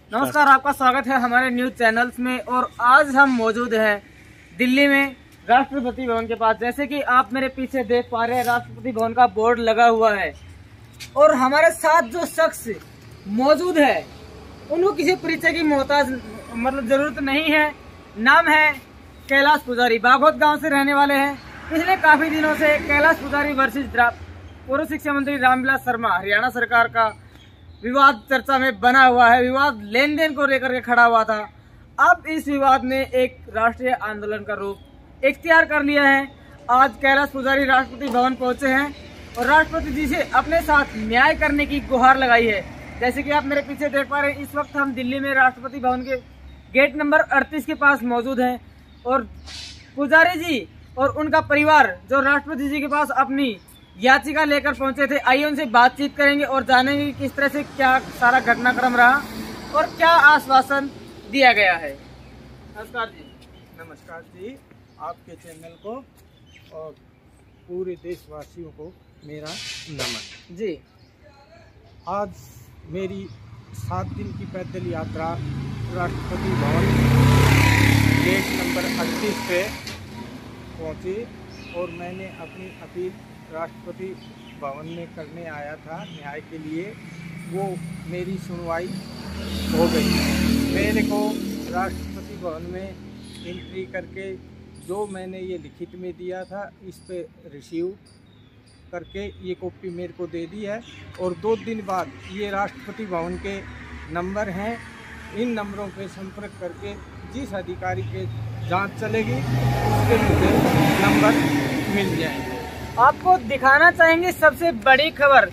नमस्कार, आपका स्वागत है हमारे न्यूज चैनल्स में। और आज हम मौजूद हैं दिल्ली में राष्ट्रपति भवन के पास। जैसे कि आप मेरे पीछे देख पा रहे हैं, राष्ट्रपति भवन का बोर्ड लगा हुआ है और हमारे साथ जो शख्स मौजूद है उनको किसी परिचय की मोहताज जरूरत नहीं है। नाम है कैलाश पुजारी। बागोत गांव से रहने वाले हैं। पिछले काफी दिनों से कैलाश पुजारी वर्सेस पूर्व शिक्षा मंत्री रामविलास शर्मा हरियाणा सरकार का विवाद चर्चा में बना हुआ है। विवाद लेन देन को लेकर के खड़ा हुआ था। अब इस विवाद ने एक राष्ट्रीय आंदोलन का रूप इख्तियार कर लिया है। आज कैलाश पुजारी राष्ट्रपति भवन पहुंचे हैं और राष्ट्रपति जी से अपने साथ न्याय करने की गुहार लगाई है। जैसे कि आप मेरे पीछे देख पा रहे हैं, इस वक्त हम दिल्ली में राष्ट्रपति भवन के गेट नंबर 38 के पास मौजूद हैं और पुजारी जी और उनका परिवार जो राष्ट्रपति जी के पास अपनी याचिका लेकर पहुंचे थे, आइए उनसे बातचीत करेंगे और जानेंगे किस तरह से क्या सारा घटनाक्रम रहा और क्या आश्वासन दिया गया है। नमस्कार जी। नमस्कार जी, आपके चैनल को और पूरे देशवासियों को मेरा नमन जी। आज मेरी 7 दिन की पैदल यात्रा राष्ट्रपति भवन गेट नंबर 38 पे पहुंची और मैंने अपनी अपील राष्ट्रपति भवन में करने आया था न्याय के लिए। वो मेरी सुनवाई हो गई। मेरे को राष्ट्रपति भवन में एंट्री करके जो मैंने ये लिखित में दिया था इस पे रिसीव करके ये कॉपी मेरे को दे दी है और 2 दिन बाद ये राष्ट्रपति भवन के नंबर हैं, इन नंबरों पे संपर्क करके जिस अधिकारी के जांच चलेगी उसके मुझे नंबर मिल जाएंगे। आपको दिखाना चाहेंगे सबसे बड़ी खबर,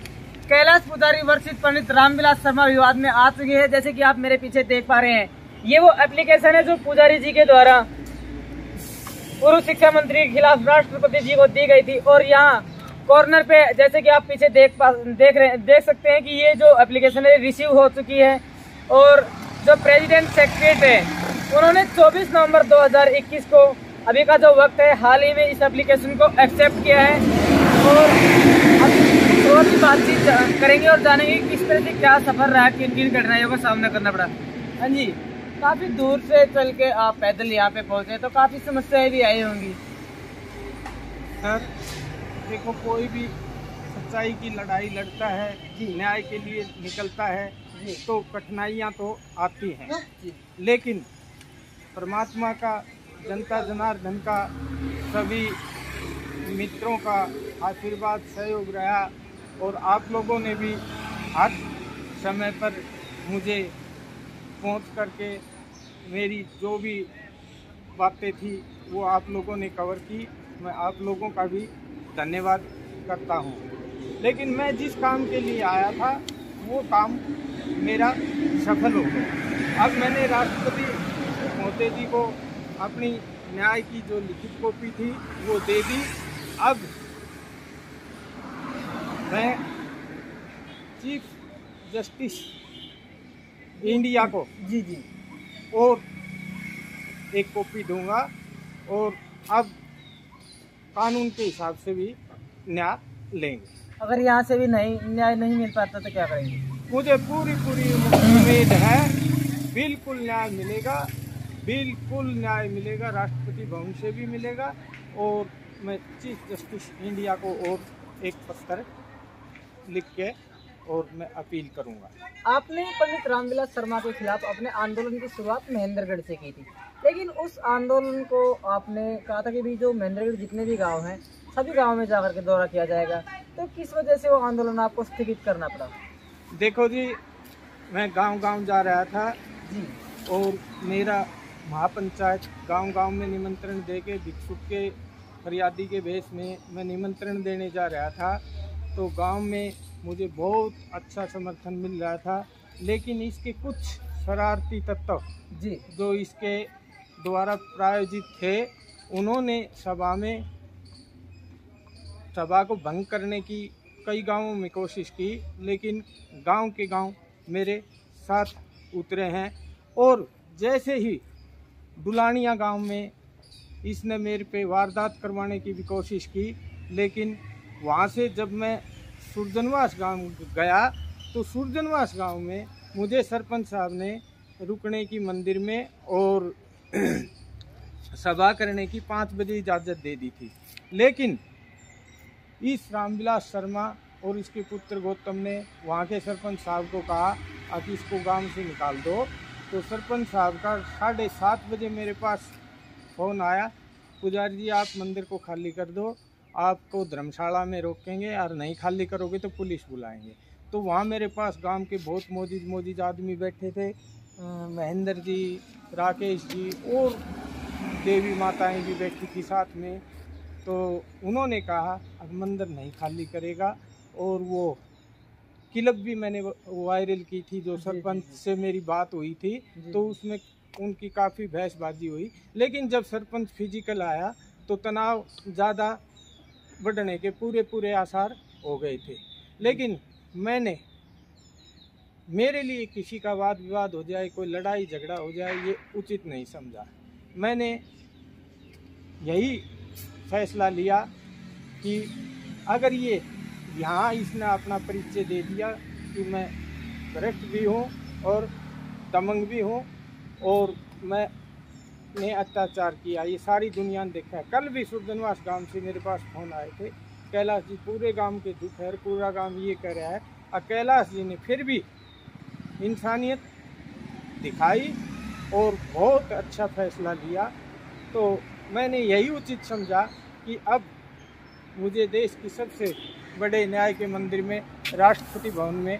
कैलाश पुजारी वर्सेस पंडित रामविलास शर्मा विवाद में आ चुकी है। जैसे कि आप मेरे पीछे देख पा रहे हैं, ये वो एप्लीकेशन है जो पुजारी जी के द्वारा पूर्व शिक्षा मंत्री के खिलाफ राष्ट्रपति जी को दी गई थी। और यहाँ कॉर्नर पे जैसे कि आप पीछे देख सकते हैं कि ये जो एप्लीकेशन है रिसीव हो चुकी है और जो प्रेसिडेंट सेक्रेटरीट है उन्होंने 24 नवंबर 2021 को, अभी का जो वक्त है, हाल ही में इस एप्लीकेशन को एक्सेप्ट किया है और अब और भी बातचीत करेंगे और जानेंगे किस तरह से क्या सफर रहा, किन किन कठिनाइयों का सामना करना पड़ा। हाँ जी, काफी दूर से चल के आप पैदल यहाँ पे पहुंचे तो काफी समस्याएं भी आई होंगी। सर देखो, कोई भी सच्चाई की लड़ाई लड़ता है, न्याय के लिए निकलता है तो कठिनाइयाँ तो आती हैं, लेकिन परमात्मा का, जनता जनार्दन का, सभी मित्रों का आशीर्वाद सहयोग रहा और आप लोगों ने भी हर समय पर मुझे पहुंच करके मेरी जो भी बातें थी वो आप लोगों ने कवर की। मैं आप लोगों का भी धन्यवाद करता हूं। लेकिन मैं जिस काम के लिए आया था वो काम मेरा सफल हो गया। अब मैंने राष्ट्रपति महोदय जी को अपनी न्याय की जो लिखित कॉपी थी वो दे दी। अब मैं चीफ जस्टिस इंडिया को जी और एक कॉपी दूंगा और अब कानून के हिसाब से भी न्याय लेंगे। अगर यहाँ से भी न्याय नहीं मिल पाता तो क्या करेंगे? मुझे पूरी उम्मीद है बिल्कुल न्याय मिलेगा, बिल्कुल न्याय मिलेगा। राष्ट्रपति भवन से भी मिलेगा और मैं चीफ जस्टिस इंडिया को और एक पत्र लिख के और मैं अपील करूंगा। आपने पंडित रामविलास शर्मा के खिलाफ अपने आंदोलन की शुरुआत महेंद्रगढ़ से की थी, लेकिन उस आंदोलन को आपने कहा था कि भी जो महेंद्रगढ़ जितने भी गांव हैं सभी गाँव में जाकर के दौरा किया जाएगा, तो किस वजह से वो आंदोलन आपको स्थगित करना पड़ा? देखो जी, मैं गांव जा रहा था जी और मेरा महापंचायत गांव में निमंत्रण दे के भिक्षुक के फरियादी के भेष में मैं निमंत्रण देने जा रहा था तो गांव में मुझे बहुत अच्छा समर्थन मिल रहा था। लेकिन इसके कुछ शरारती तत्व जी जो इसके द्वारा प्रायोजित थे उन्होंने सभा को भंग करने की कई गांवों में कोशिश की, लेकिन गांव के गांव मेरे साथ उतरे हैं। और जैसे ही दुलानिया गांव में इसने मेरे पे वारदात करवाने की भी कोशिश की, लेकिन वहां से जब मैं सुरजनवास गांव गया तो सुरजनवास गांव में मुझे सरपंच साहब ने रुकने की मंदिर में और सभा करने की 5 बजे इजाज़त दे दी थी। लेकिन इस रामविलास शर्मा और इसके पुत्र गौतम ने वहाँ के सरपंच साहब को कहा कि इसको गांव से निकाल दो। तो सरपंच साहब का 7:30 बजे मेरे पास फ़ोन आया, पुजारी जी आप मंदिर को खाली कर दो, आपको धर्मशाला में रोकेंगे और नहीं खाली करोगे तो पुलिस बुलाएंगे। तो वहाँ मेरे पास गांव के बहुत मोजिज आदमी बैठे थे, महेंद्र जी, राकेश जी और देवी माताएं भी बैठी थी साथ में। तो उन्होंने कहा अब मंदिर नहीं खाली करेगा। और वो क्लिप भी मैंने वायरल की थी, जो सरपंच से मेरी बात हुई थी, तो उसमें उनकी काफ़ी बहसबाजी हुई। लेकिन जब सरपंच फिजिकल आया तो तनाव ज़्यादा बढ़ने के पूरे आसार हो गए थे। लेकिन मैंने, मेरे लिए किसी का वाद विवाद हो जाए, कोई लड़ाई झगड़ा हो जाए, ये उचित नहीं समझा। मैंने यही फैसला लिया कि अगर ये यहाँ इसने अपना परिचय दे दिया कि मैं भ्रष्ट भी हूँ और दमंग भी हूँ और मैंने अत्याचार किया, ये सारी दुनिया ने देखा है। कल भी सुरजनवास गांव से मेरे पास फ़ोन आए थे, कैलाश जी पूरे गांव के दुख है, पूरा गांव ये कह रहा है, और कैलाश जी ने फिर भी इंसानियत दिखाई और बहुत अच्छा फैसला लिया। तो मैंने यही उचित समझा कि अब मुझे देश की सबसे बड़े न्याय के मंदिर में, राष्ट्रपति भवन में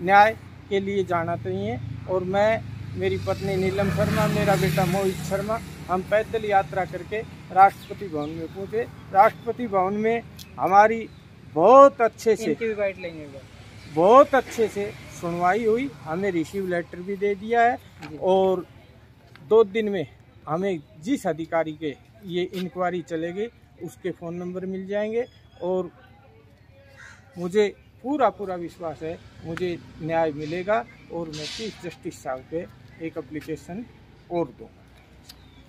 न्याय के लिए जाना चाहिए। और मैं, मेरी पत्नी नीलम शर्मा, मेरा बेटा मोहित शर्मा, हम पैदल यात्रा करके राष्ट्रपति भवन में पहुँचे। राष्ट्रपति भवन में हमारी बहुत अच्छे से बहुत अच्छे से सुनवाई हुई, हमें रिसीव लेटर भी दे दिया है। और 2 दिन में हमें जिस अधिकारी के ये इंक्वायरी चलेगी उसके फ़ोन नंबर मिल जाएंगे। और मुझे पूरा विश्वास है मुझे न्याय मिलेगा और मैं चीफ जस्टिस साहब पे एक एप्लीकेशन और दूँगा।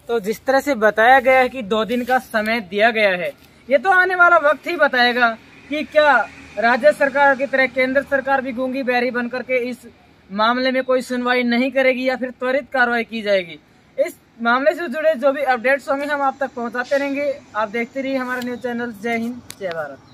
तो जिस तरह से बताया गया है कि 2 दिन का समय दिया गया है, ये तो आने वाला वक्त ही बताएगा कि क्या राज्य सरकार की तरह केंद्र सरकार भी गूंगी बहरी बनकर के इस मामले में कोई सुनवाई नहीं करेगी या फिर त्वरित कार्रवाई की जाएगी। इस मामले से जुड़े जो भी अपडेट्स होंगे हम आप तक पहुंचाते रहेंगे। आप देखते रहिए हमारा न्यूज़ चैनल। जय हिंद, जय भारत।